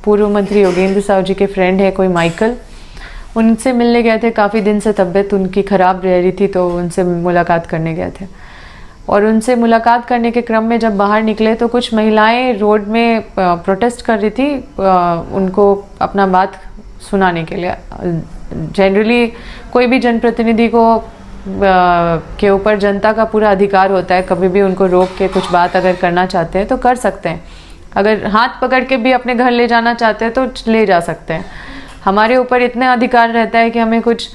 पूर्व मंत्री योगेंद्र साहु जी के फ्रेंड है कोई माइकल, उनसे मिलने गए थे। काफ़ी दिन से तबीयत उनकी ख़राब रह रही थी, तो उनसे मुलाकात करने गए थे। और उनसे मुलाकात करने के क्रम में जब बाहर निकले तो कुछ महिलाएं रोड में प्रोटेस्ट कर रही थी, उनको अपना बात सुनाने के लिए। जनरली कोई भी जनप्रतिनिधि को के ऊपर जनता का पूरा अधिकार होता है, कभी भी उनको रोक के कुछ बात अगर करना चाहते हैं तो कर सकते हैं। अगर हाथ पकड़ के भी अपने घर ले जाना चाहते हैं तो ले जा सकते हैं। हमारे ऊपर इतना अधिकार रहता है कि हमें कुछ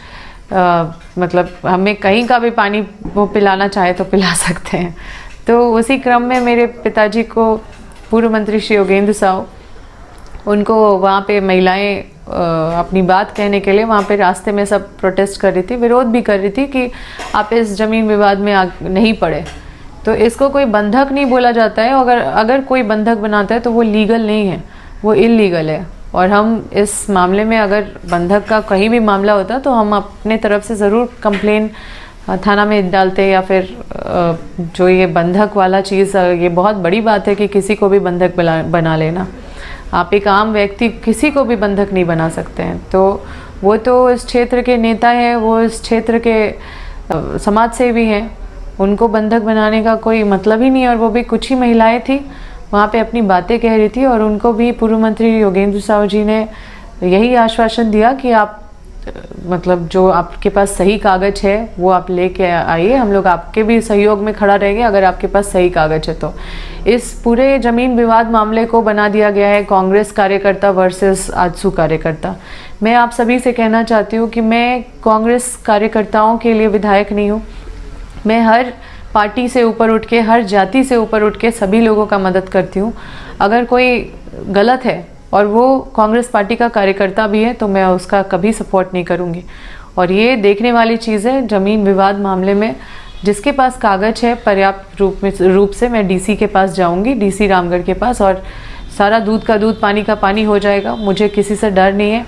मतलब हमें कहीं का भी पानी वो पिलाना चाहे तो पिला सकते हैं। तो उसी क्रम में मेरे पिताजी को पूर्व मंत्री श्री योगेंद्र साहु, उनको वहाँ पे महिलाएं अपनी बात कहने के लिए वहाँ पे रास्ते में सब प्रोटेस्ट कर रही थी, विरोध भी कर रही थी कि आप इस ज़मीन विवाद में नहीं पड़े। तो इसको कोई बंधक नहीं बोला जाता है। अगर कोई बंधक बनाता है तो वो लीगल नहीं है, वो इल्लीगल है। और हम इस मामले में अगर बंधक का कहीं भी मामला होता तो हम अपने तरफ से ज़रूर कंप्लेन थाना में डालते, या फिर जो ये बंधक वाला चीज़, ये बहुत बड़ी बात है कि किसी को भी बंधक बना लेना। आप एक आम व्यक्ति किसी को भी बंधक नहीं बना सकते हैं। तो वो तो इस क्षेत्र के नेता हैं, वो इस क्षेत्र के समाज सेवी हैं, उनको बंधक बनाने का कोई मतलब ही नहीं है। और वो भी कुछ ही महिलाएं थी वहाँ पे अपनी बातें कह रही थी, और उनको भी पूर्व मंत्री योगेंद्र साहु जी ने यही आश्वासन दिया कि आप मतलब जो आपके पास सही कागज है वो आप लेके आइए, हम लोग आपके भी सहयोग में खड़ा रहेंगे अगर आपके पास सही कागज है। तो इस पूरे ज़मीन विवाद मामले को बना दिया गया है कांग्रेस कार्यकर्ता वर्सेस आजसू कार्यकर्ता। मैं आप सभी से कहना चाहती हूँ कि मैं कांग्रेस कार्यकर्ताओं के लिए विधायक नहीं हूँ। मैं हर पार्टी से ऊपर उठ के, हर जाति से ऊपर उठ के सभी लोगों का मदद करती हूँ। अगर कोई गलत है और वो कांग्रेस पार्टी का कार्यकर्ता भी है तो मैं उसका कभी सपोर्ट नहीं करूँगी। और ये देखने वाली चीज़ है ज़मीन विवाद मामले में, जिसके पास कागज है पर्याप्त रूप से मैं डीसी के पास जाऊँगी, डीसी रामगढ़ के पास, और सारा दूध का दूध पानी का पानी हो जाएगा। मुझे किसी से डर नहीं है।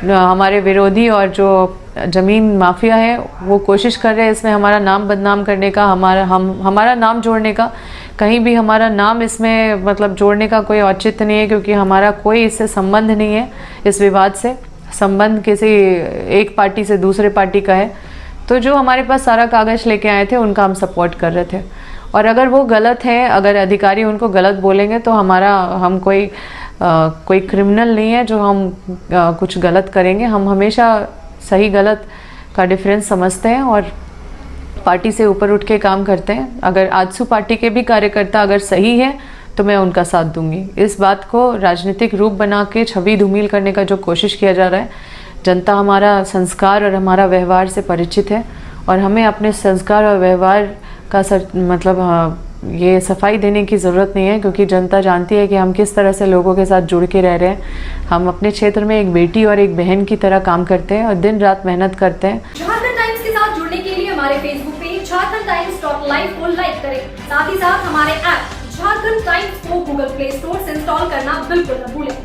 हमारे विरोधी और जो ज़मीन माफिया है वो कोशिश कर रहे हैं इसमें हमारा नाम बदनाम करने का, हमारा नाम जोड़ने का। कहीं भी हमारा नाम इसमें मतलब जोड़ने का कोई औचित्य नहीं है, क्योंकि हमारा कोई इससे संबंध नहीं है। इस विवाद से संबंध किसी एक पार्टी से दूसरे पार्टी का है। तो जो हमारे पास सारा कागज़ लेके आए थे उनका हम सपोर्ट कर रहे थे। और अगर वो गलत है, अगर अधिकारी उनको गलत बोलेंगे तो हम कोई क्रिमिनल नहीं है जो हम कुछ गलत करेंगे। हम हमेशा सही गलत का डिफरेंस समझते हैं और पार्टी से ऊपर उठ के काम करते हैं। अगर आजसू पार्टी के भी कार्यकर्ता अगर सही है तो मैं उनका साथ दूंगी। इस बात को राजनीतिक रूप बना के छवि धूमिल करने का जो कोशिश किया जा रहा है, जनता हमारा संस्कार और हमारा व्यवहार से परिचित है, और हमें अपने संस्कार और व्यवहार का ये सफाई देने की ज़रूरत नहीं है, क्योंकि जनता जानती है कि हम किस तरह से लोगों के साथ जुड़ के रह रहे हैं। हम अपने क्षेत्र में एक बेटी और एक बहन की तरह काम करते हैं और दिन रात मेहनत करते हैं। झारखंड टाइम्स के साथ जुड़ने के लिए हमारे फेसबुक पेज झारखंडटाइम्स.live को लाइक करें। साथ ही साथ हमारे ऐप झारखंड टाइम्स को गूगल प्ले स्टोर से इंस्टॉल करना बिल्कुल न भूलें।